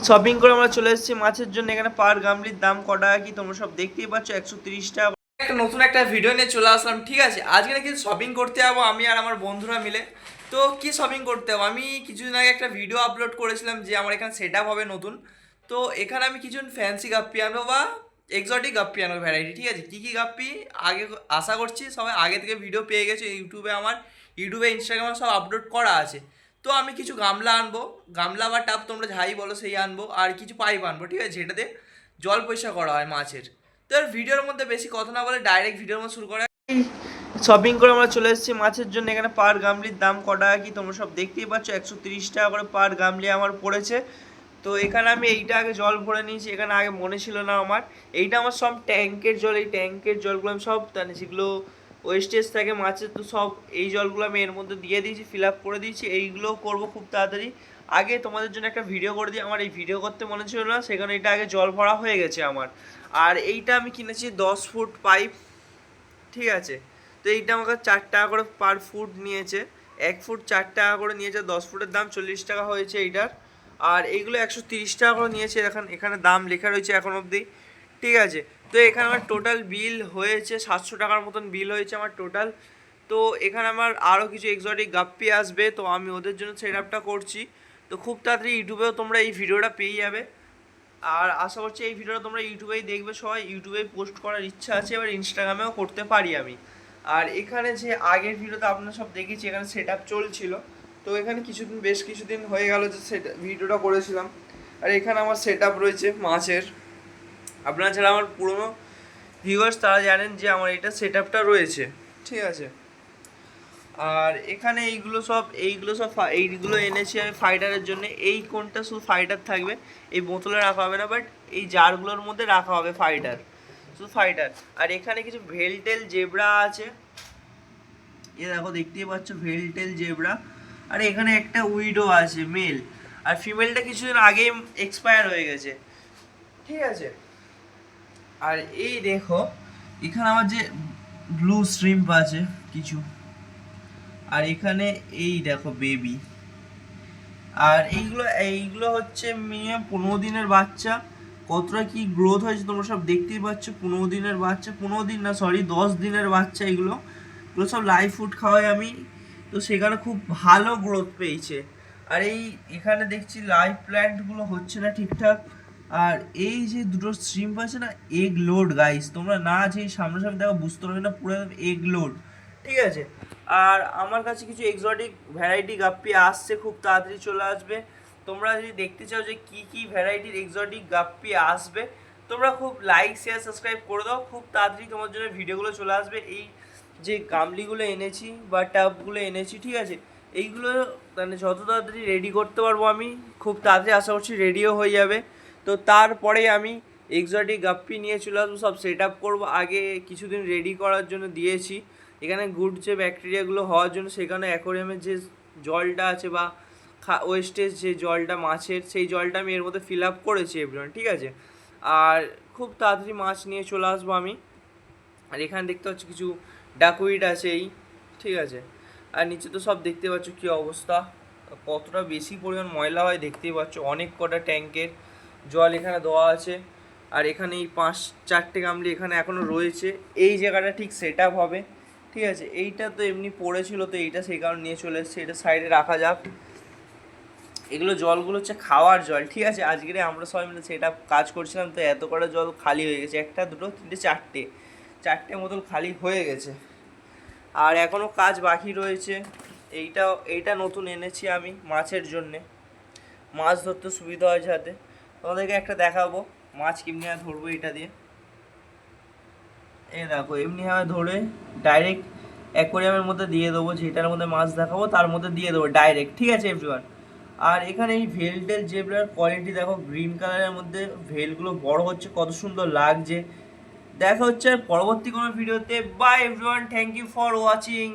Shopping করে আমরা চলে এসেছি মাছের জন্য। এখানে পার গামলির দাম ক টাকা কি তোমরা সব দেখতেই পাচ্ছ, 130 টাকা। নতুন একটা ভিডিও নিয়ে চলে আসলাম। ঠিক আছে, আজকে নাকি শপিং করতে যাবো আমি আর আমার বন্ধুরা মিলে। তো কি শপিং করতে যাবো, আমি কিছুদিন আগে একটা ভিডিও আপলোড করেছিলাম যে আমার এখানে সেট আপ হবে নতুন। তো এখানে আমি কিছু ফ্যান্সি গাপ্পি আনবো বা এক্সোটিক গাপ্পি আনবো ভ্যারাইটি। ঠিক আছে, কী কী গাপ্পি আগে আশা করছি সবাই আগে থেকে ভিডিও পেয়ে গেছে ইউটিউবে, আমার ইউটিউবে ইনস্টাগ্রামে সব আপলোড করা আছে। তো আমি কিছু গামলা আনবো, গামলা বা টাব তোমরা যাই বলো সেই আনবো, আর কিছু পাইপ আনবো। ঠিক আছে, যেটাতে জল পরিষ্কার করা হয় মাছের। তো আর ভিডিওর মধ্যে বেশি কথা না বলে ডাইরেক্ট ভিডিওর মধ্যে শুরু করা। শপিং করে আমরা চলে এসেছি মাছের জন্য। এখানে পার গামলির দাম ক টাকা কি তোমরা সব দেখতেই পাচ্ছ, 130 টাকা করে পার গামলি আমার পড়েছে। তো এখানে আমি এইটা আগে জল ভরে নিয়েছি, এখানে আগে মনে ছিল না আমার। এইটা আমার সব ট্যাঙ্কের জল, এই ট্যাঙ্কের জলগুলো আমি সব যেগুলো ওয়েস্টেজ থাকে মাছের, তো সব এই জলগুলো আমি এর মধ্যে দিয়ে দিয়েছি, ফিল আপ করে দিয়েছি। এইগুলো করবো খুব তাড়াতাড়ি। আগে তোমাদের জন্য একটা ভিডিও করে দিই, আমার এই ভিডিও করতে মনে ছিল না, সেখানে এটা আগে জল ভরা হয়ে গেছে আমার। আর এইটা আমি কিনেছি 10 ফুট পাইপ। ঠিক আছে, তো এইটা আমাকে 4 টাকা করে পার ফুট নিয়েছে, 1 ফুট 4 টাকা করে নিয়েছে, 10 ফুটের দাম 40 টাকা হয়েছে এইটার। আর এইগুলো 130 টাকা করে নিয়েছে, এখানে দাম লেখা রয়েছে এখন অবধি। ঠিক আছে, তো এখানে আমার টোটাল বিল হয়েছে 700 টাকার মতন বিল হয়েছে আমার টোটাল। তো এখানে আমার আরও কিছু এক্সোটিক গাপ্পি আসবে, তো আমি ওদের জন্য সেট আপটা করছি। তো খুব তাড়াতাড়ি ইউটিউবেও তোমরা এই ভিডিওটা পেয়ে যাবে। আর আশা করছি এই ভিডিওটা তোমরা ইউটিউবেই দেখবে সবাই, ইউটিউবেই পোস্ট করার ইচ্ছা আছে, এবার ইনস্টাগ্রামেও করতে পারি আমি। আর এখানে যে আগের ভিডিওতে আপনারা সব দেখেছি এখানে সেট আপ চলছিল, তো এখানে বেশ কিছুদিন হয়ে গেল যে ভিডিওটা করেছিলাম। আর এখানে আমার সেট আপ রয়েছে মাছের। আপনারা যারা আমার পুরনো ভিউয়ার্স তারা জানেন যে আমার এটা সেট আপটা রয়েছে। ঠিক আছে, আর এখানে এইগুলো সব এইগুলো এনেছি আমি ফাইটারের জন্য। এই কোনটা শুধু ফাইটার থাকবে, এই বোতলে রাখা হবে না, বাট এই জারগুলোর মধ্যে রাখা হবে ফাইটার, শুধু ফাইটার। আর এখানে কিছু ভেলটেল জেব্রা আছে, এ দেখো দেখতেই পাচ্ছ ভেলটেল জেব্রা। আর এখানে একটা উইডো আছে মেল, আর ফিমেলটা কিছুদিন আগে এক্সপায়ার হয়ে গেছে। ঠিক আছে, আর এই দেখো এখানে আমার যে ব্লু শ্রিম্প আছে কিছু, আর এখানে এই দেখো বেবি। আর এইগুলো হচ্ছে মিনিমাম 15 দিনের বাচ্চা। কতটা কি গ্রোথ হয়েছে তোমরা সব দেখতেই পাচ্ছ। 15 দিনের বাচ্চা, 15 দিন না সরি 10 দিনের বাচ্চা। এগুলো সব লাইভ ফুড খাওয়াই আমি, তো সেখানে খুব ভালো গ্রোথ পেয়েছে। আর এখানে দেখছি লাইভ প্ল্যান্টগুলো হচ্ছে না ঠিকঠাক। আর এই যে দুটো স্ট্রিম আছে না, এগ লোড গাইস, তোমরা না যে সামনাসামনি দেখো বুঝতে পারবে না, পুরো এগ লোড। ঠিক আছে, আর আমার কাছে কিছু এক্সোটিক ভ্যারাইটি গাপ্পি আসছে, খুব তাড়াতাড়ি চলে আসবে। তোমরা যদি দেখতে চাও যে কী কী ভ্যারাইটির এক্সোটিক গাপ্পি আসবে, তোমরা খুব লাইক শেয়ার সাবস্ক্রাইব করে দাও, খুব তাড়াতাড়ি তোমার জন্য ভিডিওগুলো চলে আসবে। এই যে গামলিগুলো এনেছি বা টাবগুলো এনেছি, ঠিক আছে, এইগুলো যত তাড়াতাড়ি রেডি করতে পারবো আমি, খুব তাড়াতাড়ি আশা করছি রেডিও হয়ে যাবে। তো তারপরে আমি এক্সোটিক গাপ্পি নিয়ে চলে আসবো, সব সেট আপ করবো। আগে কিছুদিন রেডি করার জন্য দিয়েছি এখানে গুড যে ব্যাকটেরিয়াগুলো হওয়ার জন্য, সেখানে অ্যাকোয়ারিয়ামের যে জলটা আছে বা ওয়েস্টেজ যে জলটা মাছের, সেই জলটা আমি এর মধ্যে ফিল আপ করেছি এভরিওয়ান। ঠিক আছে, আর খুব তাড়াতাড়ি মাছ নিয়ে চলে আসবো আমি। আর এখানে দেখতে পাচ্ছ কিছু ডাকুইট আছে এই। ঠিক আছে, আর নিচে তো সব দেখতে পাচ্ছ কী অবস্থা, কতটা বেশি পরিমাণ ময়লা হয় দেখতেই পাচ্ছ। অনেক কটা ট্যাঙ্কের জল এখানে দেওয়া আছে। আর এখানে এই 5-4টে গামলি এখানে এখনও রয়েছে, এই জায়গাটা ঠিক সেট আপ হবে। ঠিক আছে, এইটা তো এমনি পড়েছিল, তো এইটা সেই কারণে নিয়ে চলে এসেছে, এটা সাইডে রাখা যাক। এগুলো জলগুলো হচ্ছে খাওয়ার জল। ঠিক আছে, আজকে আমরা সবাই মিলে সেটা কাজ করছিলাম, তো এত কটা জল খালি হয়ে গেছে, 1, 2, 3, 4টে মতন খালি হয়ে গেছে। আর এখনও কাজ বাকি রয়েছে। এইটা নতুন এনেছি আমি মাছের জন্যে, মাছ ধরতে সুবিধা হয় যাতে। তোমাদেরকে একটা দেখাবো মাছ কেমনি ধরবো এটা দিয়ে। এই দেখো এমনিভাবে ধরে ডাইরেক্ট অ্যাকোয়ারিয়ামের মধ্যে দিয়ে দেবো, যেটার মধ্যে মাছ দেখাবো তার মধ্যে দিয়ে দেবো ডাইরেক্ট। ঠিক আছে এভরিওয়ান, আর এখানে এই ভেলটেল জেব্রার কোয়ালিটি দেখো, গ্রিন কালারের মধ্যে ভেলগুলো বড় হচ্ছে, কত সুন্দর লাগছে। দেখা হচ্ছে পরবর্তী কোনো ভিডিওতে। Bye everyone, thank you for watching.